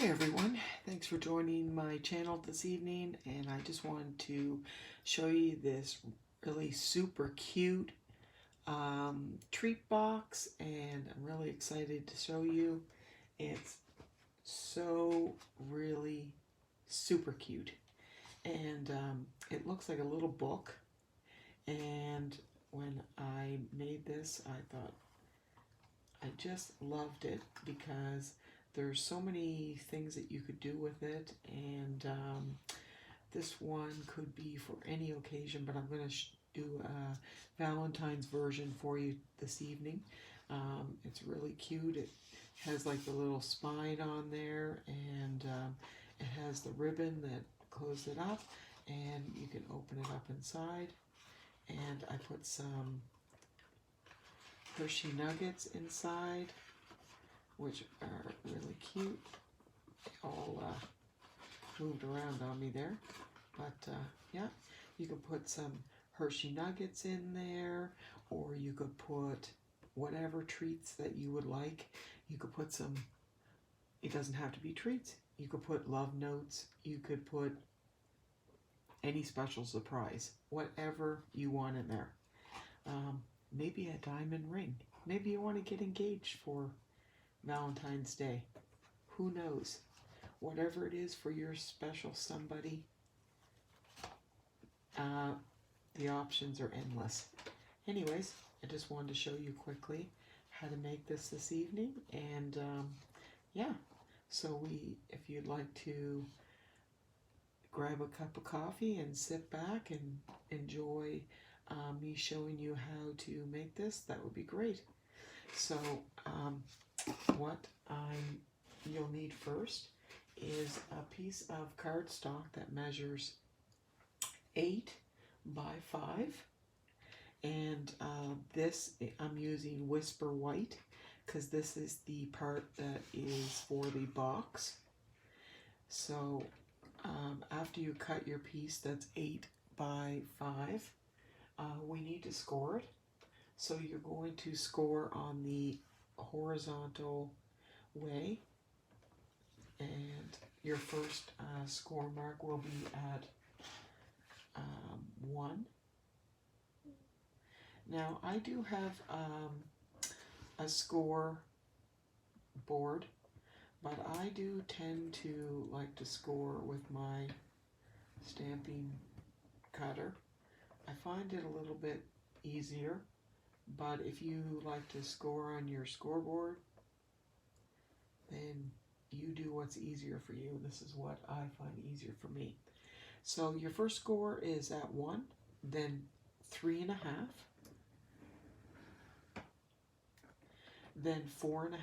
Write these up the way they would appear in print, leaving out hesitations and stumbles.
Hi everyone, thanks for joining my channel this evening, and I just wanted to show you this really super cute treat box, and I'm really excited to show you. It's so really super cute, and it looks like a little book, and when I made this I thought I just loved it because there's so many things that you could do with it, and this one could be for any occasion, but I'm going to do a Valentine's version for you this evening. It's really cute. It has like the little spine on there, and it has the ribbon that closes it up, and you can open it up inside. And I put some Hershey nuggets inside, which are really cute. They all moved around on me there, but yeah, you could put some Hershey nuggets in there, or you could put whatever treats that you would like. You could put some, it doesn't have to be treats, you could put love notes, you could put any special surprise, whatever you want in there. Maybe a diamond ring. Maybe you want to get engaged for Valentine's Day. Who knows? Whatever it is for your special somebody, the options are endless. Anyways, I just wanted to show you quickly how to make this evening, and yeah, so if you'd like to grab a cup of coffee and sit back and enjoy me showing you how to make this, that would be great. So what you'll need first is a piece of cardstock that measures 8 by 5, and this I'm using Whisper White because this is the part that is for the box. So after you cut your piece that's 8 by 5, we need to score it. So you're going to score on the horizontal way, and your first score mark will be at 1. Now I do have a score board, but I do tend to like to score with my stamping cutter. I find it a little bit easier, but if you like to score on your scoreboard, then you do what's easier for you. This is what I find easier for me. So your first score is at 1, then 3.5, then 4.5,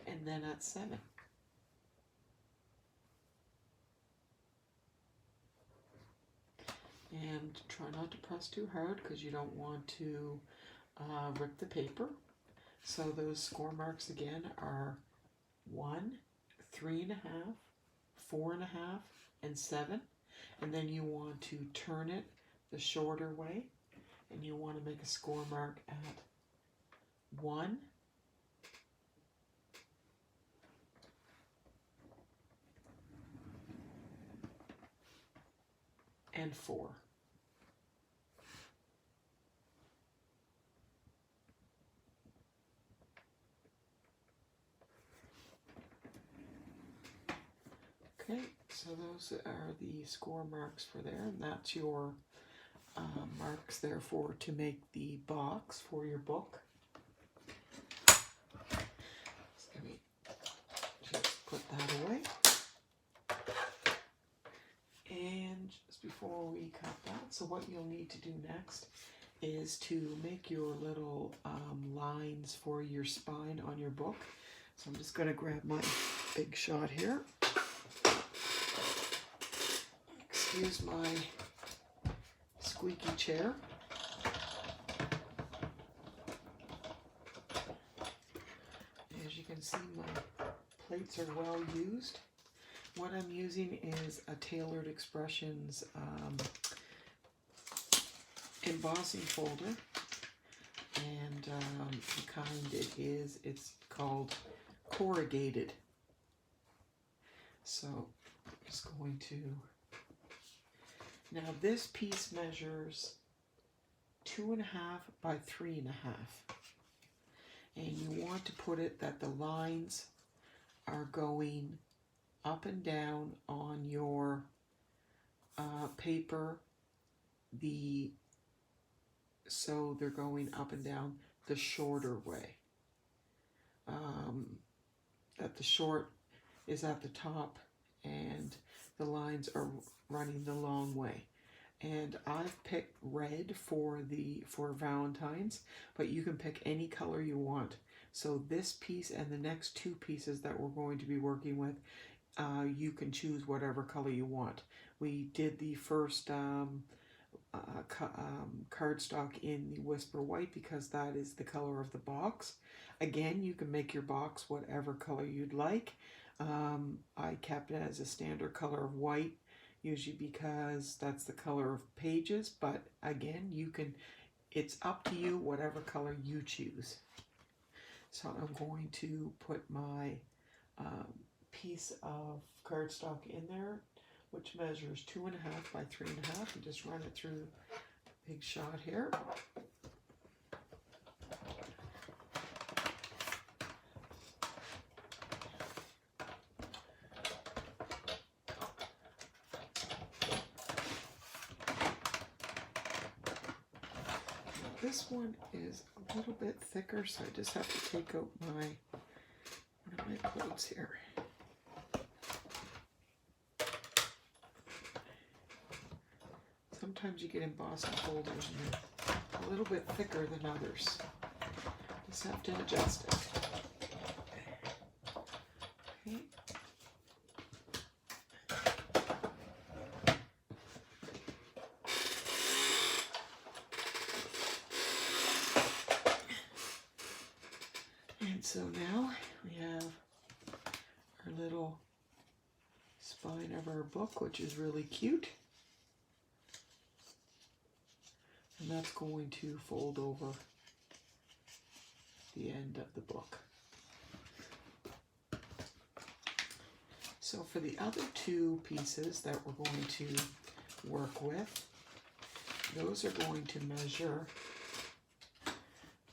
and then at 7. And try not to press too hard because you don't want to rip the paper. So those score marks again are 1, 3.5, 4.5, and 7. And then you want to turn it the shorter way, and you want to make a score mark at 1, and 4. Okay, so those are the score marks for there, and that's your marks there for to make the box for your book. So let me just put that away. And just before we cut that, so what you'll need to do next is to make your little lines for your spine on your book. So I'm just going to grab my big shot here. Excuse my squeaky chair. As you can see, my plates are well used. What I'm using is a Tailored Expressions embossing folder, and the kind it is, it's called Corrugated. So I'm just going to, now this piece measures 2.5 by 3.5, and you want to put it that the lines are going up and down on your paper, so they're going up and down the shorter way. That the short is at the top and the lines are running the long way. And I've picked red for Valentine's, but you can pick any color you want. So this piece and the next two pieces that we're going to be working with, you can choose whatever color you want. We did the first cardstock in the Whisper White because that is the color of the box. Again, you can make your box whatever color you'd like. I kept it as a standard color of white, usually because that's the color of pages, but again, it's up to you, whatever color you choose. So I'm going to put my piece of cardstock in there, which measures 2.5 by 3.5, and just run it through the big shot here. This one is a little bit thicker, so I just have to take out one of my quotes here. Sometimes you get embossing folders and they're a little bit thicker than others. Just have to adjust it. Okay. And so now we have our little spine of our book, which is really cute. And that's going to fold over the end of the book. So for the other two pieces that we're going to work with, those are going to measure,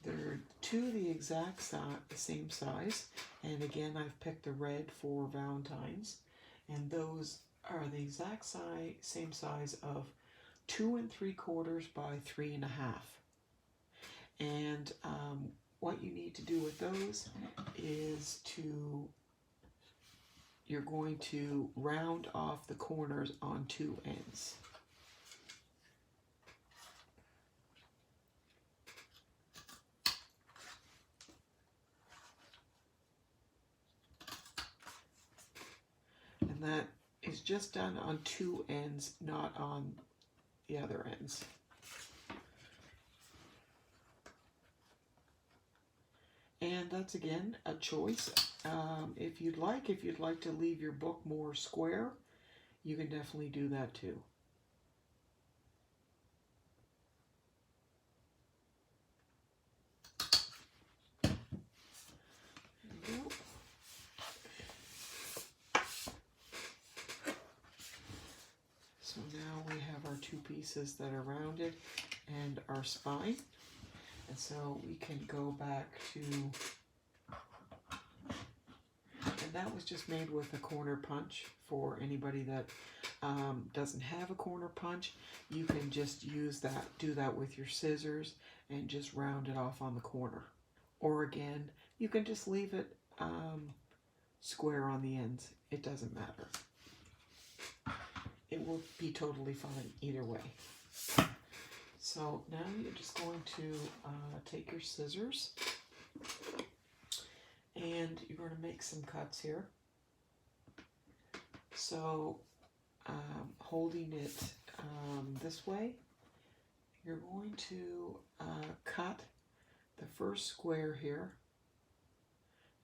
they're two the exact same size, and again I've picked the red for Valentine's, and those are the exact same size of 2 3/4 by 3.5. And what you need to do with those is you're going to round off the corners on two ends. And that is just done on two ends, not on the other ends. And that's again a choice. If you'd like to leave your book more square, you can definitely do that too. There you go. So now we have our two pieces that are rounded and our spine. And so we can go back to, and that was just made with a corner punch. For anybody that doesn't have a corner punch, you can just do that with your scissors and just round it off on the corner. Or again, you can just leave it square on the ends. It doesn't matter. It will be totally fine either way. So now you're just going to take your scissors and you're going to make some cuts here. So holding it this way, you're going to cut the first square here,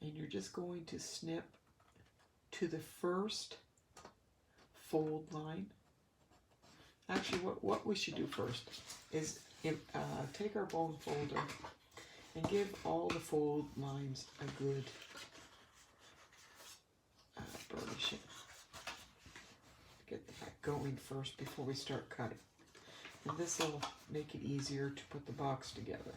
and you're just going to snip to the first fold line. Actually, what we should do first is take our bone folder, and give all the fold lines a good burnishing. Get that going first before we start cutting. And this will make it easier to put the box together.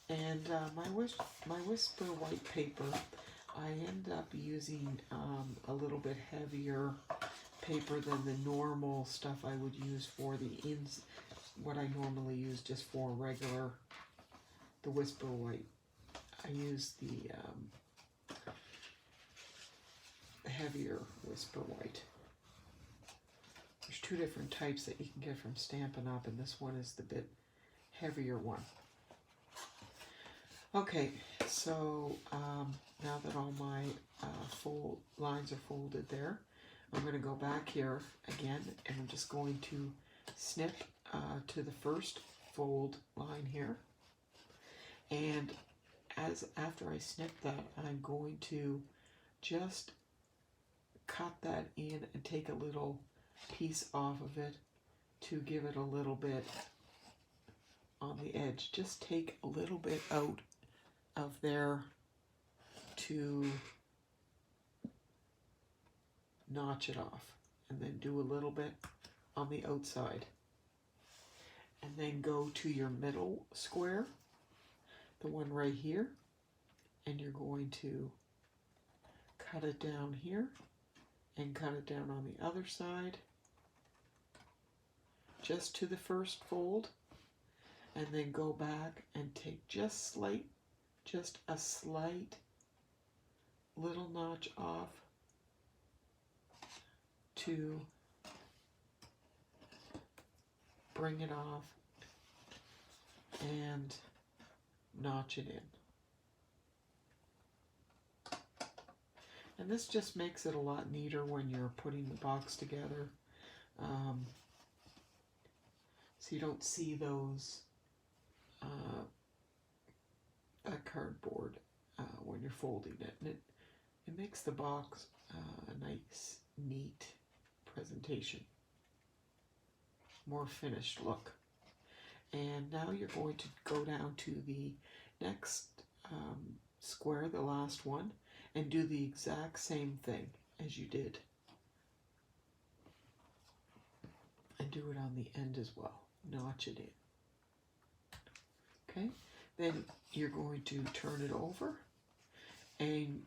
And my Whisper white paper, I end up using a little bit heavier paper than the normal stuff I would use for the what I normally use just for regular, the Whisper white. I use the heavier Whisper white. There's two different types that you can get from Stampin' Up, and this one is the bit heavier one. Okay, so now that all my lines are folded there, I'm going to go back here again, and I'm just going to snip to the first fold line here. And after I snip that, I'm going to just cut that in and take a little piece off of it to give it a little bit on the edge. Just take a little bit out of there to notch it off, and then do a little bit on the outside, and then go to your middle square, the one right here, and you're going to cut it down here and cut it down on the other side just to the first fold, and then go back and take just a slight little notch off to bring it off and notch it in. And this just makes it a lot neater when you're putting the box together. So you don't see those that cardboard when you're folding it. And it makes the box a nice, neat presentation. More finished look. And now you're going to go down to the next square, the last one, and do the exact same thing as you did. And do it on the end as well. Notch it in. Okay? Then you're going to turn it over and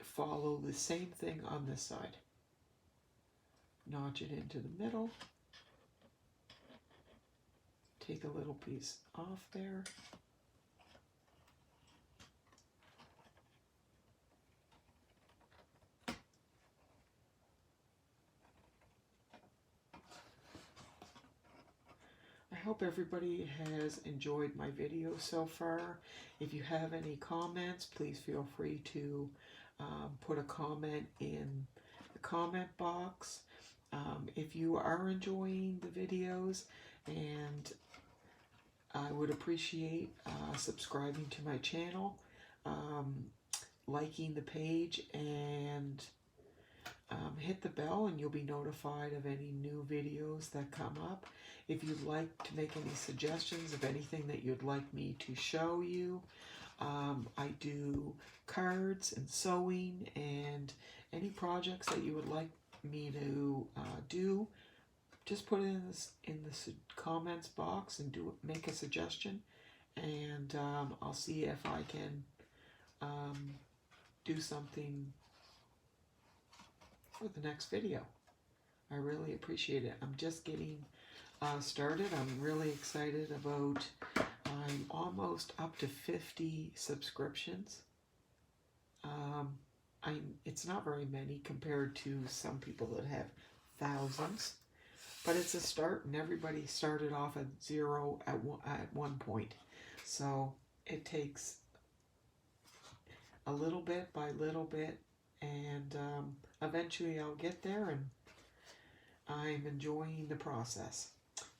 follow the same thing on this side. Notch it into the middle. Take a little piece off there. I hope everybody has enjoyed my video so far. If you have any comments, please feel free to put a comment in the comment box. If you are enjoying the videos, and I would appreciate subscribing to my channel, liking the page, and hit the bell, and you'll be notified of any new videos that come up. If you'd like to make any suggestions of anything that you'd like me to show you, I do cards and sewing, and any projects that you would like me to do, just put it in the comments box and make a suggestion, and I'll see if I can do something for the next video. I really appreciate it. I'm just getting started. I'm really excited about, I'm almost up to 50 subscriptions. It's not very many compared to some people that have thousands, but it's a start, and everybody started off at zero at one point. So it takes a little bit by little bit, and eventually I'll get there, and I'm enjoying the process.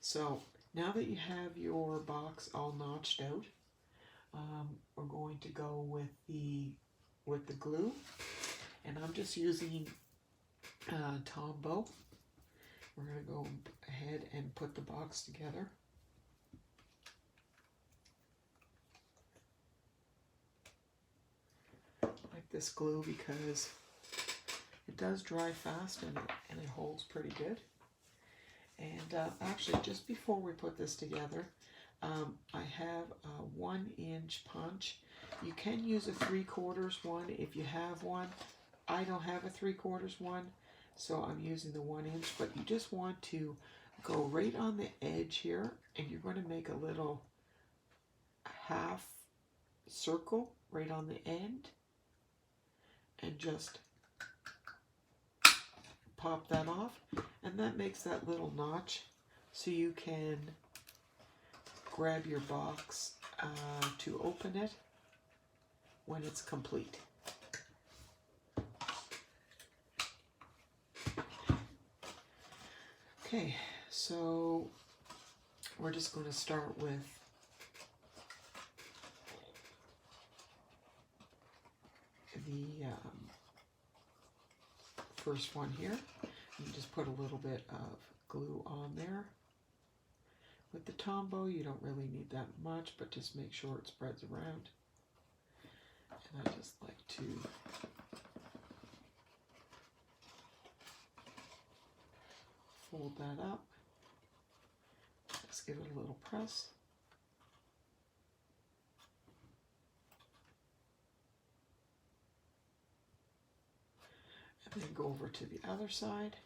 So now that you have your box all notched out, we're going to go with the glue, and I'm just using Tombow. We're going to go ahead and put the box together. like this glue because it does dry fast and it holds pretty good. And actually, just before we put this together, I have a 1-inch punch. You can use a 3/4 one if you have one. I don't have a 3/4 one, so I'm using the 1-inch, but you just want to go right on the edge here, and you're going to make a little half circle right on the end, and just pop that off, and that makes that little notch so you can grab your box to open it when it's complete. Okay, so we're just going to start with the first one here. You just put a little bit of glue on there. With the Tombow, you don't really need that much, but just make sure it spreads around. And I just like to fold that up. Just give it a little press. And then go over to the other side.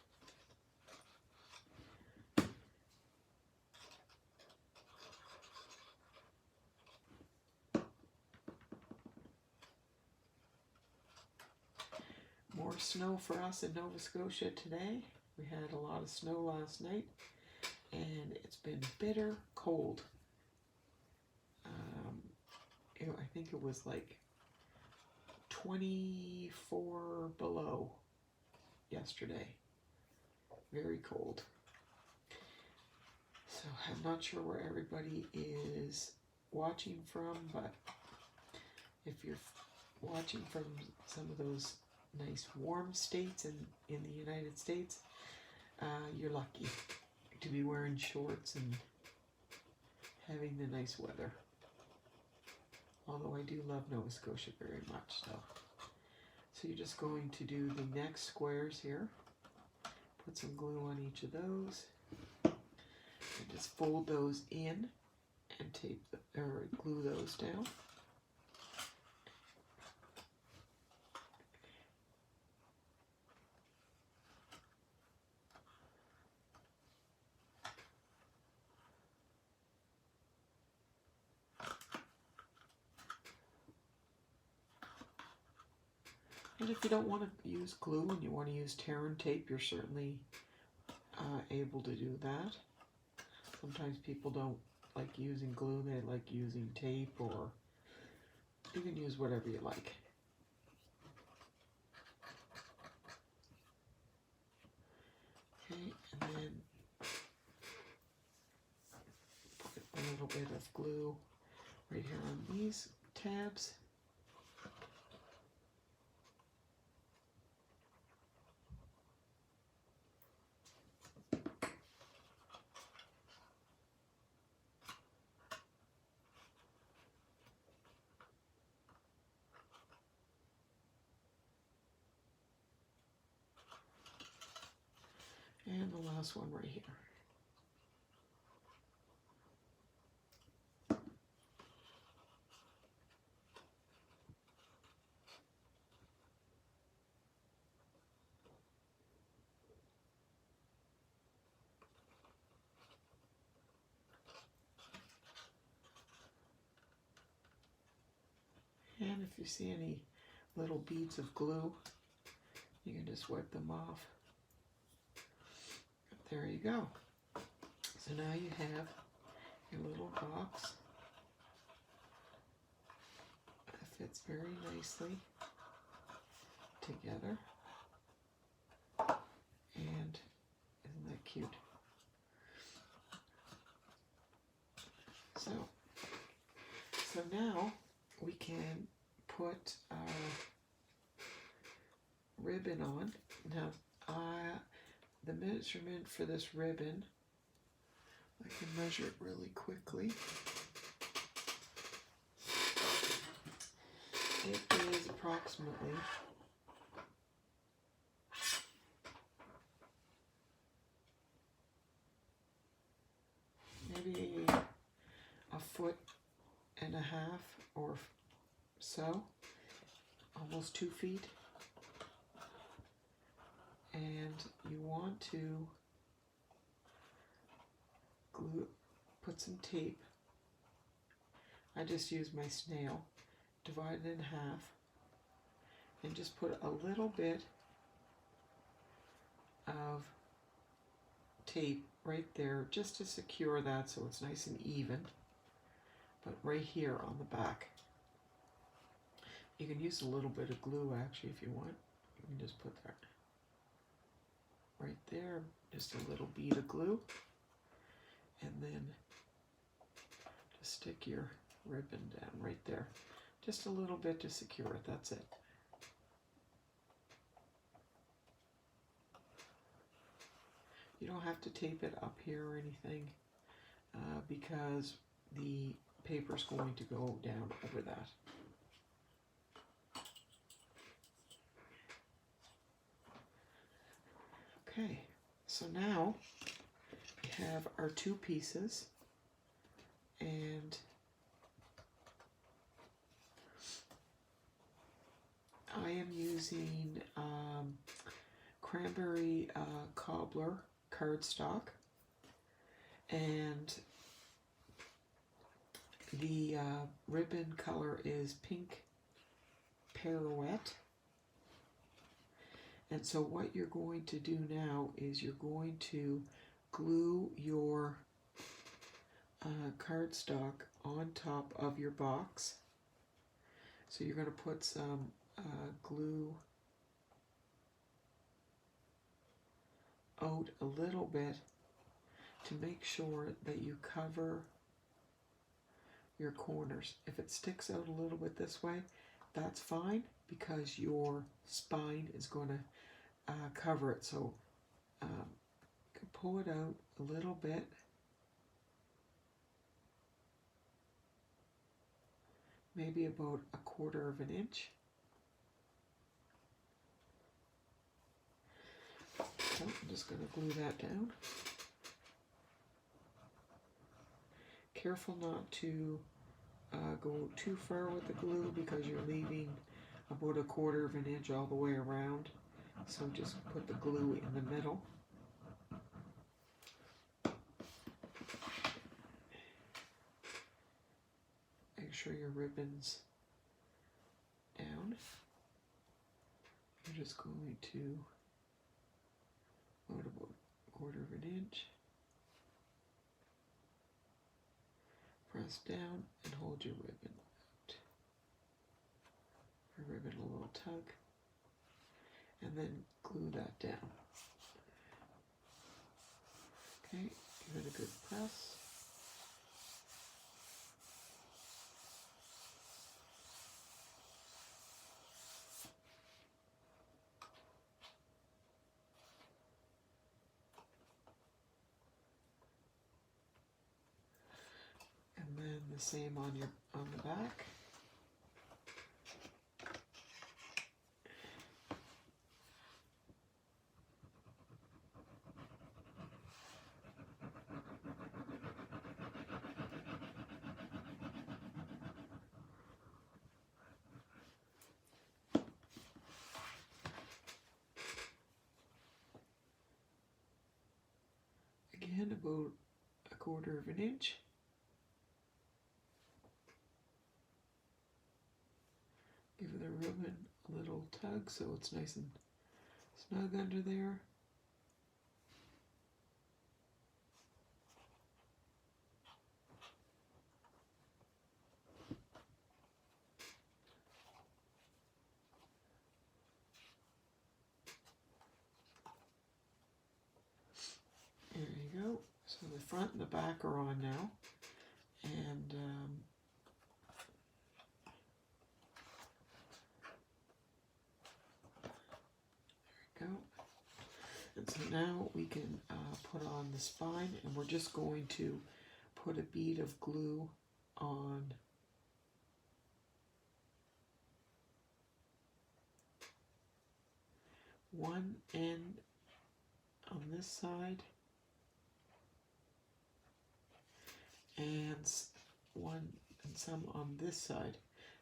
More snow for us in Nova Scotia today. We had a lot of snow last night, and it's been bitter cold. I think it was like 24 below yesterday. Very cold. So I'm not sure where everybody is watching from, but if you're watching from some of those nice warm states in the United States, you're lucky to be wearing shorts and having the nice weather. Although I do love Nova Scotia very much. So you're just going to do the next squares here. Put some glue on each of those. And just fold those in and glue those down. And if you don't want to use glue and you want to use tear and tape, you're certainly able to do that. Sometimes people don't like using glue, they like using tape, or you can use whatever you like. Okay, and then put a little bit of glue right here on these tabs. And the last one right here. And if you see any little beads of glue, you can just wipe them off. There you go. So now you have your little box. It fits very nicely together. And isn't that cute? So now we can put our ribbon on. Now, the measurement for this ribbon, I can measure it really quickly. it is approximately maybe a foot and a half or so, almost 2 feet. And you want to put some tape. I just use my snail, divide it in half, and just put a little bit of tape right there just to secure that so it's nice and even, but right here on the back. You can use a little bit of glue actually if you want. You can just put that right there, just a little bead of glue, and then just stick your ribbon down right there. Just a little bit to secure it, that's it. You don't have to tape it up here or anything because the paper's going to go down over that. Okay, so now we have our 2 pieces, and I am using cranberry cobbler cardstock, and the ribbon color is pink pirouette. And so what you're going to do now is you're going to glue your cardstock on top of your box. So you're going to put some glue out a little bit to make sure that you cover your corners. If it sticks out a little bit this way, that's fine because your spine is going to cover it. So you can pull it out a little bit. Maybe about 1/4 of an inch. So I'm just going to glue that down. Careful not to go too far with the glue because you're leaving about 1/4 of an inch all the way around. So just put the glue in the middle. Make sure your ribbon's down. You're just going to about 1/4 of an inch. Press down and hold your ribbon out. Your ribbon a little tug, and then glue that down. Okay, give it a good press. And then the same on the back. Again, about 1/4 of an inch. Give the ribbon a little tug so it's nice and snug under there. There you go. So the front and the back are on now. And there we go. And so now we can put on the spine, and we're just going to put a bead of glue on one end on this side and some on this side.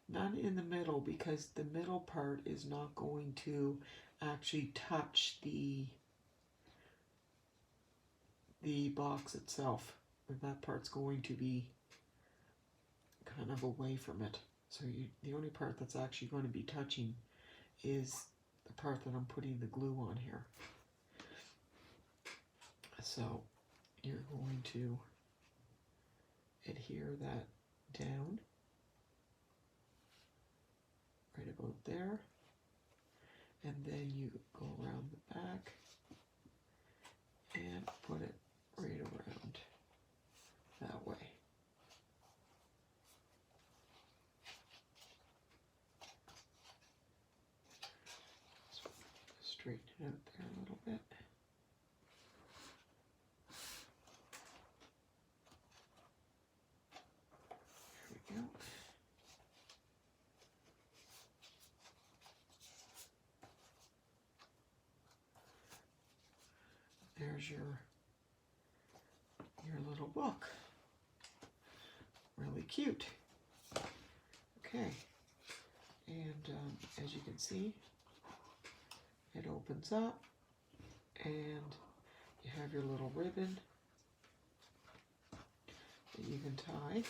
None in the middle, because the middle part is not going to actually touch the box itself. That part's going to be kind of away from it. So the only part that's actually going to be touching is the part that I'm putting the glue on here. So you're going to adhere that down right about there, and then you go around the back and put it right around that way. Straighten it out there a little bit. There we go. There's your little book. Really cute. Okay, and as you can see, it opens up, and you have your little ribbon that you can tie.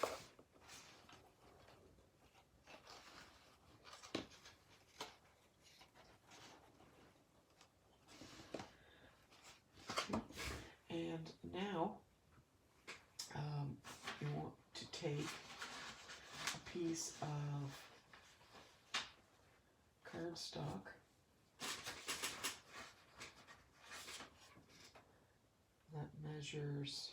And now you want to take a piece of cardstock that measures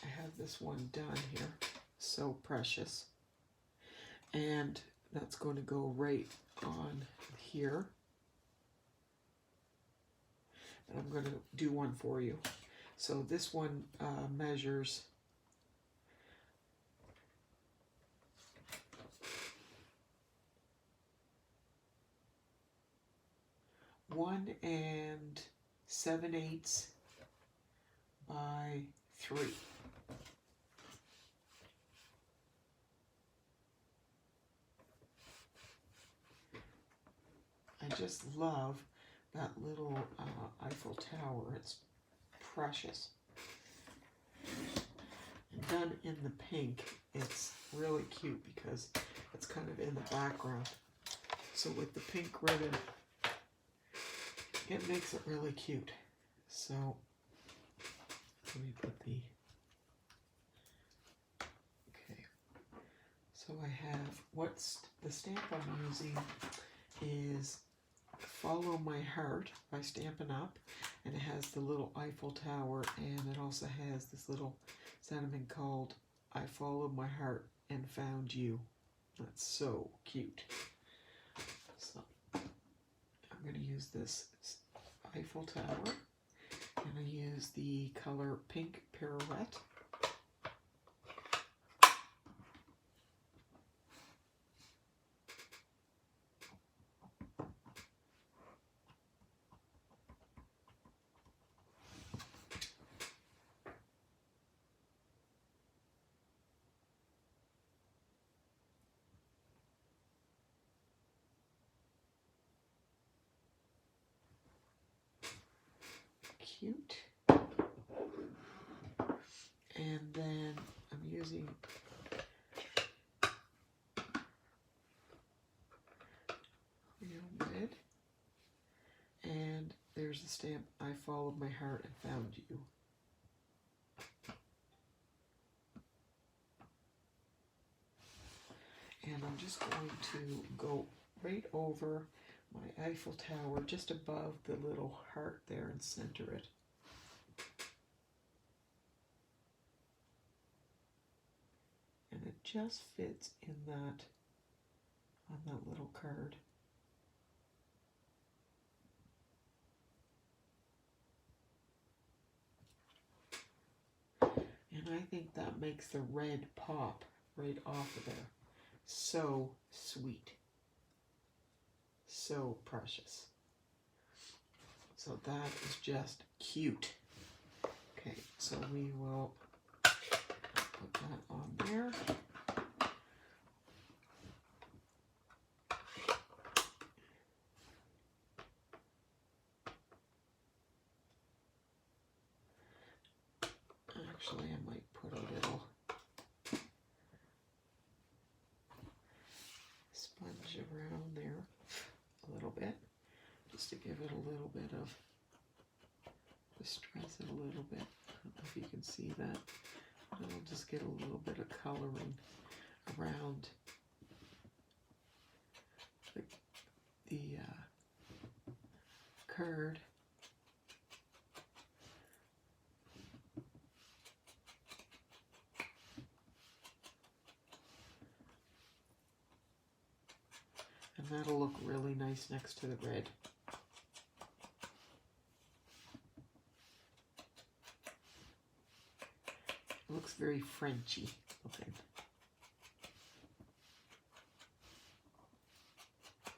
I have this one done here, so precious, and that's going to go right on here. And I'm going to do one for you. So this one measures 1 7/8 by 3. I just love that little Eiffel Tower. It's precious. And done in the pink, it's really cute because it's kind of in the background. So with the pink ribbon, it makes it really cute. So let me put the, okay. So I have, what's the stamp I'm using is Follow My Heart by Stampin' Up, and it has the little Eiffel Tower, and it also has this little sentiment called I Followed My Heart and Found You. That's so cute. So I'm going to use this Eiffel Tower, and I use the color Pink Pirouette. Cute. And then I'm using red, and there's the stamp I Followed My Heart and Found You. And I'm just going to go right over my Eiffel Tower, just above the little heart there, and center it. And it just fits in that, on that little card. And And I think that makes the red pop right off of there. So sweet. So precious. So that is just cute. Okay, so we will put that on there. Actually, I might put a little sponge around there, a little bit, just to give it a little bit of, distress it a little bit. I don't know if you can see that. And I'll just get a little bit of coloring around the curd. And that'll look really nice next to the red. It looks very Frenchy looking.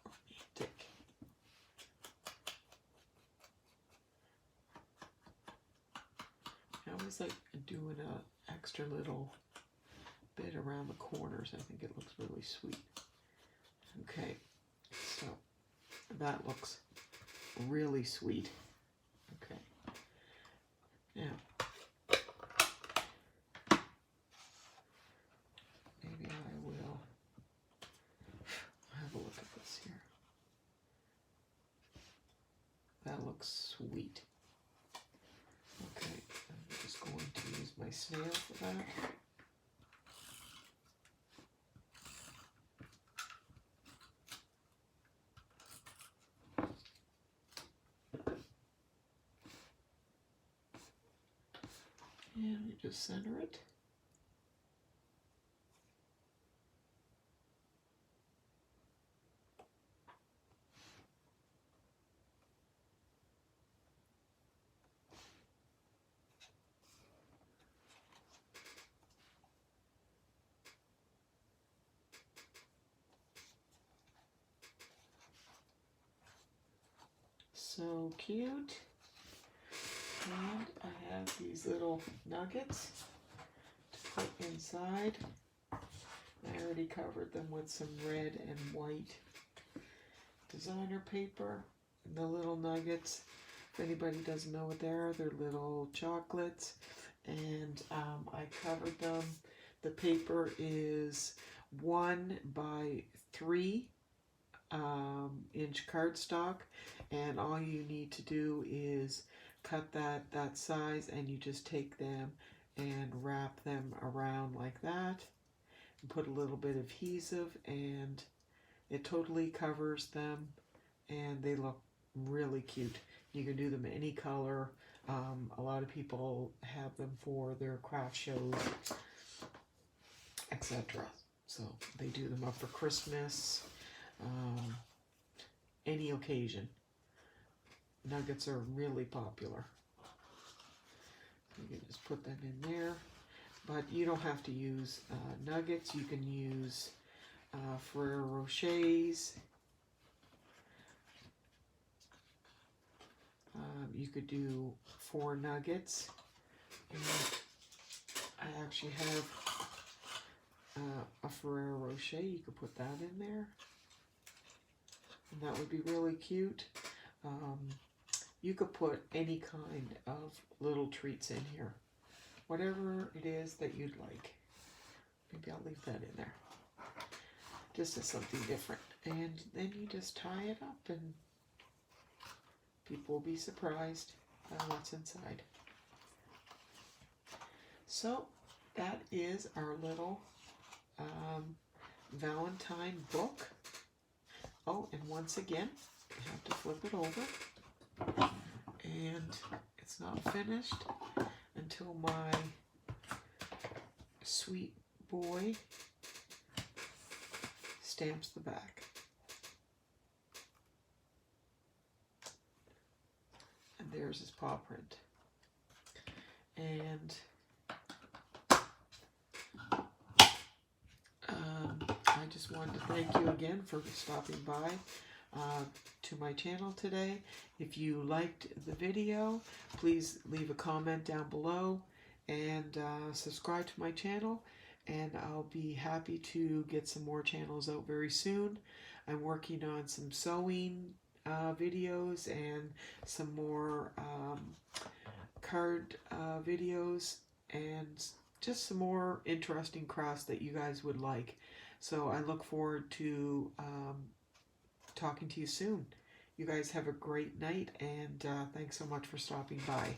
Romantic. I always like doing a extra little bit around the corners. I think it looks really sweet. Okay, so that looks really sweet. Okay, now maybe I will have a look at this here. That looks sweet. Okay, I'm just going to use my snail for that. And we just center it. So cute. And I have these little nuggets to put inside. I already covered them with some red and white designer paper. And the little nuggets, if anybody doesn't know what they are, they're little chocolates. And I covered them. The paper is 1 by 3 inch cardstock. And all you need to do is cut that size, and you just take them and wrap them around like that and put a little bit of adhesive, and it totally covers them, and they look really cute. You can do them any color. A lot of people have them for their craft shows, etc. So they do them up for Christmas, any occasion. Nuggets are really popular. You can just put them in there, but you don't have to use nuggets. You can use Ferrero Rochers. You could do 4 nuggets. And I actually have a Ferrero Rocher. You could put that in there, and that would be really cute. You could put any kind of little treats in here, whatever it is that you'd like. Maybe I'll leave that in there, just as something different. And then you just tie it up, and people will be surprised by what's inside. So that is our little Valentine book. Oh, and once again, you have to flip it over. And it's not finished until my sweet boy stamps the back. And there's his paw print. And just wanted to thank you again for stopping by to my channel today. If you liked the video, please leave a comment down below and subscribe to my channel, and I'll be happy to get some more channels out very soon. I'm working on some sewing videos and some more card videos and just some more interesting crafts that you guys would like. So I look forward to talking to you soon. You guys have a great night, and thanks so much for stopping by.